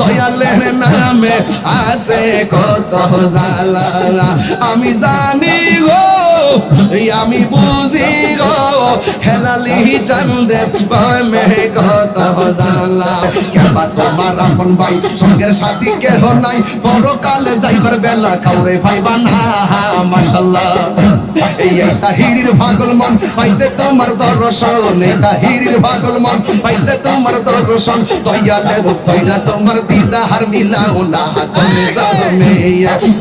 দয়ালের নামে আছে কত জ্বালা আমি জানি গো আমি বুঝি গো হেলালি চান্দে প্রেমে কত জ্বালা কেবা তোমার আপন ভাই সঙ্গের সাথী কেহ নাই পরকালে যাইবার বেলা কাউরে পাইবা না মাশাআল্লাহ এই তাহিরির পাগল মন পাইতে তোমার দর্শন এই তাহিরির পাগল মন পাইতে তোমার দর্শন দয়ালে তৈরা তোমার দিদার মিলাও না তুমি দমে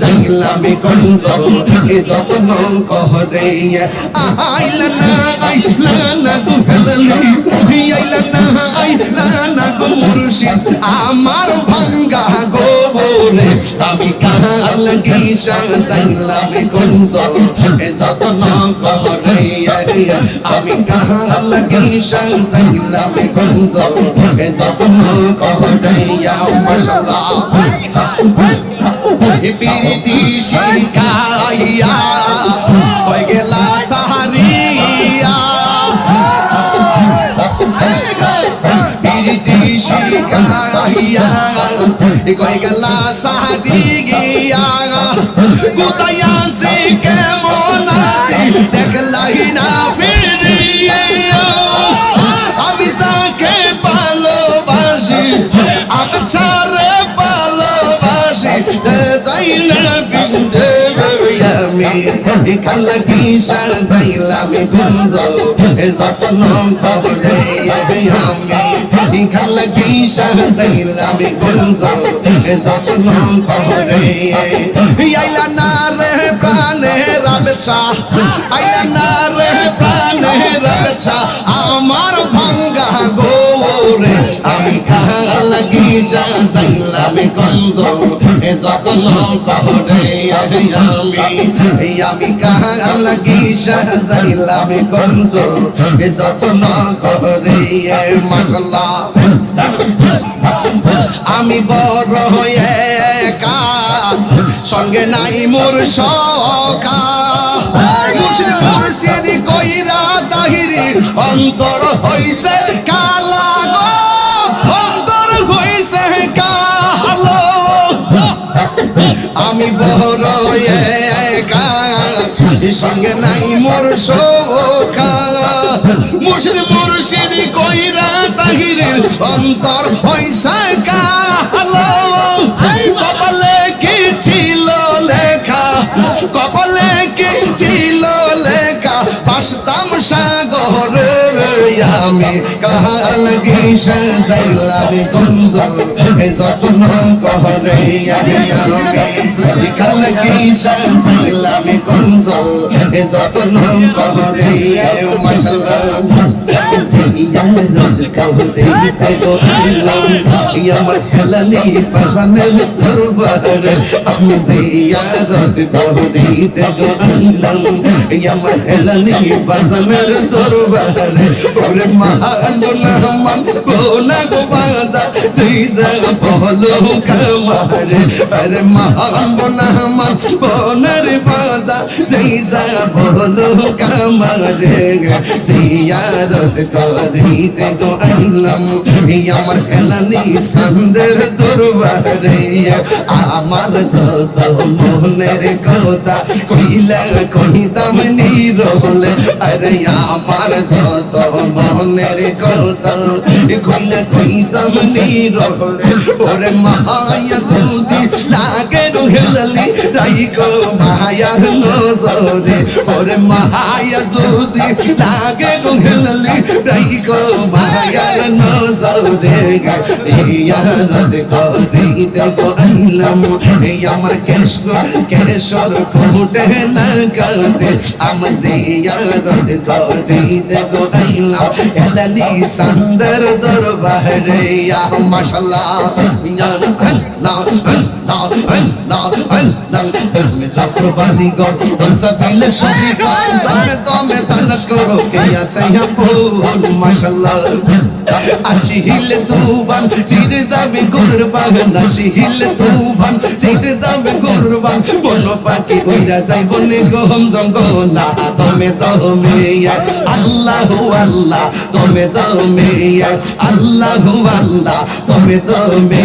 জাগলামি কনজল এই যতন কহরে আইলা না গো হেলালি আইলা না গো মুর্শিদ আমার ভাঙ্গা গোবরে আমি কাল গিসা জাগলামি কনজল এই যতন কহরে আমি কাল গিসা জাগলামি কনজল এই যতন কহরে মাশাআল্লাহ পিরিতি শিখাইয়া হয়ে গেলা সাহারিয়া পিরিতি শিখাইয়া হয়ে গেলা সাহারিয়া কোথায়া সে কেমন আছে দেখলাই না ফিরিয়া আমি তাকে ভালোবাসি আমি ছাড়ে যাই না বিন্দে আমি কালা কিসা যাইলাম গুঞ্জল যতন খবরে আমি কালা কিসা যাইলাম গুঞ্জল যতন খবরে আইলা না রে প্রাণে রাবেশা আইলা না রে প্রাণে রাবেশা আমার ভাঙ্গা গোরে আমি কালা কিসা যাইলাম গুঞ্জল যতন খবরে আমি কালা কিসা যাইলাম গুঞ্জল যতন খবরে মাশাআল্লাহ আমি বড় হয়ে একা সঙ্গে নাই মোর সখা মুর্শিদ কইরা তাহিরি অন্তর হইছে কালা গো অন্তর হইছে কালো আমি বড় একা সঙ্গে নাই মোর সখা মুর্শিদ কইরা তাহিরের অন্তর হইছে কালো কপালে কি ছিল লেখা কপালে কি ছিল লেখা বাসতাম সাগরে আমি কাল গিসা যাইলাম গুঞ্জল যতন কহরে আমি কাল গিসা যাইলাম গুঞ্জল যতন কহরে মাশাআল্লাহ জিয়ারত কহরে গো আমার হেলালি পাসানের দরবার আমি জিয়ারত কহরে গো আমার হেলালি পাসানের দরবার ওরে মান বোনা গো বাদা জিজা বলো কামারে আরে মান বোনার বাদা জিজা বলো কামারে জিয়ারত করিতে গো আইলাম আমার হেলালি সান্দের দরবারে আমার যত মনের কথা কইলা কইতাম নীরবলে আরে আমার যত মনের কথা কইলা কইতাম নীরবলে ওরে মায়া যদি লাগে হেলালি রাইকো মায়ার নজরে ওরে মায়া যদি লাগে হেলালি রাইকো মায়ার নজরে ইয়াদ করিতে গো আইলাম আমার কেশর ফুটে লাগাতে আমি ইয়াদ করিতে গো আইলাম হেলালি সান্দের দরবারে মাশাআল্লাহ বাড়ি ঘর সাবিলে সবই দমে দমে তালাশ করো কে আছে আপন মাশাআল্লাহ আশি হিলে তুফান চিরে যাবে গরুর বাগান আশি হিলে তুফান চিরে যাবে গরুর বাগান বন পাখি উইরা যাইব নে গহম জঙ্গলা দমে দমে আল্লাহু আল্লাহ দমে দমে আল্লাহু আল্লাহ দমে দমে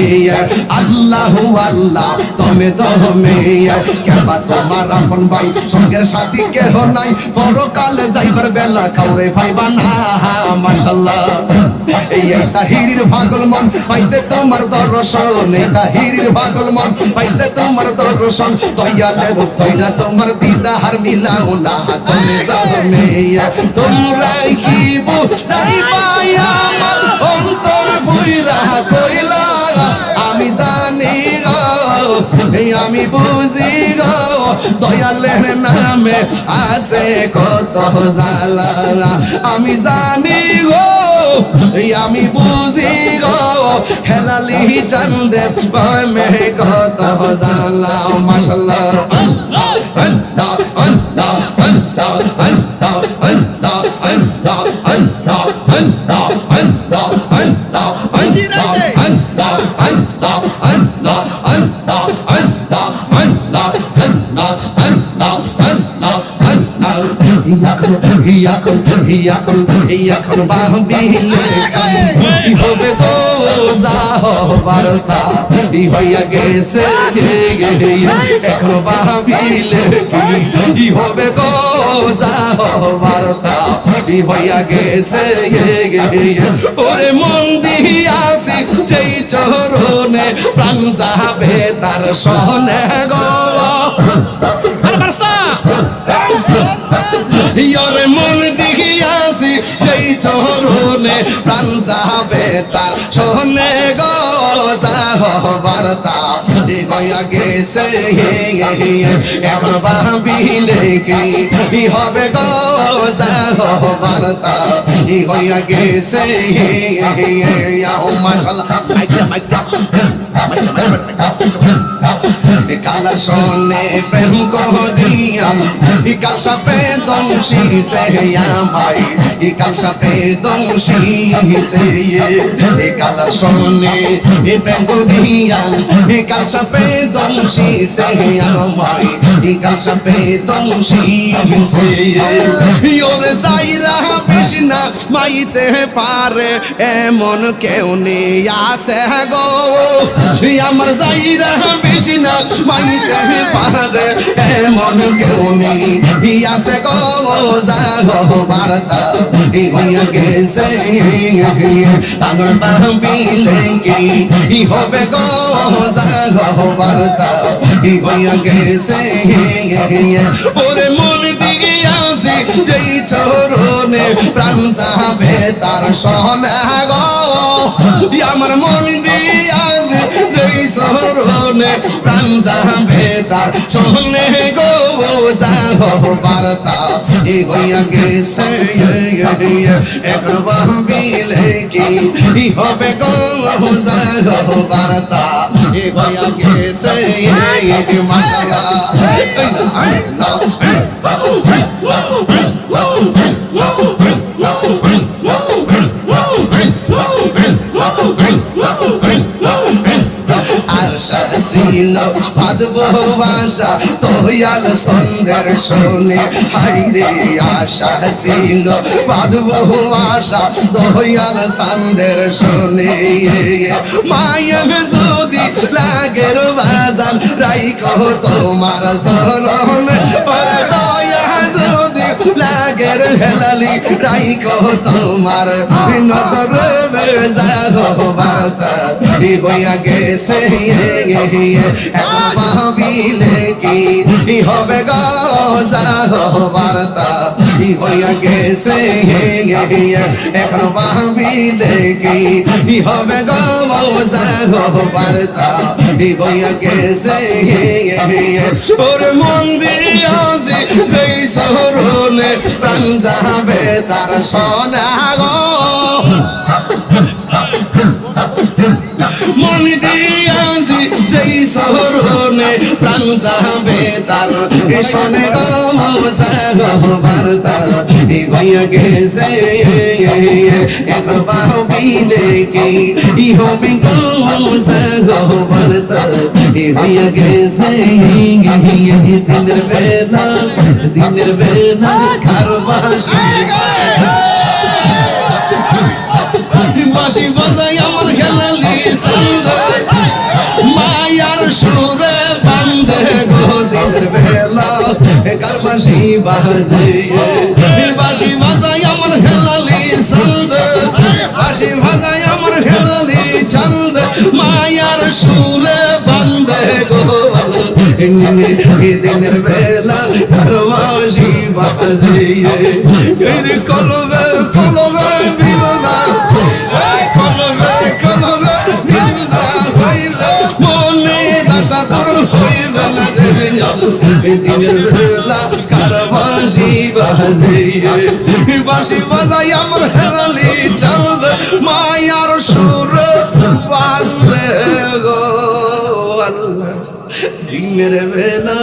আল্লাহু আল্লাহ দমে দমে কেবা তোমার আপন ভাই সঙ্গের সাথী কেহ নাই পরকালে যাইবার বেলা কাউরে পাইবা না মাশাআল্লাহ এই তাহিরির পাগল মন পাইতে তোমার দর্শন এই তাহিরির পাগল মন পাইতে তোমার দর্শন দয়ালে রূপ কইরা তোমার দিদার মিলাও না তুমি দমে তোমরা কি বুঝাইবা আমার অন্তর ফুইরা কইলা আমি জানি গো আমি বুঝি গো দয়ালের নামে আছে কত জ্বালা আমি জানি গো আমি বুঝি গো হেলালি চান্দে মে কত জ্বালা মাশাআল্লাহ এখন বাহবিলে হবে গো যাহ বারতা হইয়া গেছে এখন বাহবিলে কি হবে গো যাহ বারতা হইয়া গেছে ওরে মন দিয়াছি যেই চরণে প্রাণ যাবে তার সহনে গো ইয়রে মন দিয়াছি যেই চরণে প্রাণ যাবে তার সহনে গো যাহ বারতা হইয়া গেছে এখন ভাবিলে কি হবে গো যাহ বারতা হইয়া গেছে মাশাআল্লাহ কালা শোনে প্রেম করিয়াম কাল সাপে দংশি সে আমাই কাল সাপে দংশি সে কালা শোনে প্রেম করিয়াম কাল সাপে দংশি সে আমাই কাল সাপে দংশি সে ওরে সাইরা বিষ্ণা মাইতে পারে এমন কেউ নেই আছে গো আমার সাইরা বিষ্ণা মাইতে পারে এমন কেউ নেই আছে গো যাহ বারতা হইয়া গেছে আমার ভাবিলে কি হবে গো যাহ বারতা হইয়া গেছে ওরে মন দিয়াছি যেই চরণে প্রাণ যাবে তার সহনে গো আমার মন দিয়াছি যেই চরণে প্রাণ যাবে তার সহনে গো যাহ বারতা হইয়া গেছে এখন ভাবিলে কি হবে গো যাহ বারতা হইয়া গেছে মাশাআল্লাহ আশা ছিল বাঁধব বাসা দয়াল সন্ধ্যের শোনে হাইরে আশা ছিল বাঁধব বাসা দয়াল সন্ধ্যের শোনে মায়ের যদি লাগের বাজান রাইকো তোমার শরণ দয়া যদি লাগের হেলালি রাইকো তোমার নজর যাহ বারতা হইয়া গেছে এখন ভাবিলে কি হবে গো যাহ বারতা হইয়া গেছে এখন ভাবিলে কি হবে গো যাহ বারতা হইয়া গেছে ওর মন্দির আছে যেই শরণে প্রাণ যাবে তার সোনা গো মন দিয়াছি সরণে প্রাণ যাবে তার শোনে গো বার্তা হইয়া গেছে একবার বিলে কি হবে গো বার্তা হইয়া গেছে দিনের বেলা খারবাসি বাঁশি বাজাই আমার খেলালি সঙ্গে মায়ার সুরে বান্ধে গো দিনের বেলা কারবাসি বাজে বাঁশি বাজাই আমার খেলালি সঙ্গে বাঁশি বাজাই আমার খেলালি ছন্দ মায়ার সুরে বান্ধে গো দিনের বেলা কারবাসি বাজে কলবে কলবে বিলনা দিনের বেলা কারবাসি বাজে বাঁশি বাজাই আমার হেরালি চাঁদ মায়ার সুর বান্ধে গো আল্লাহ দিনের বেলা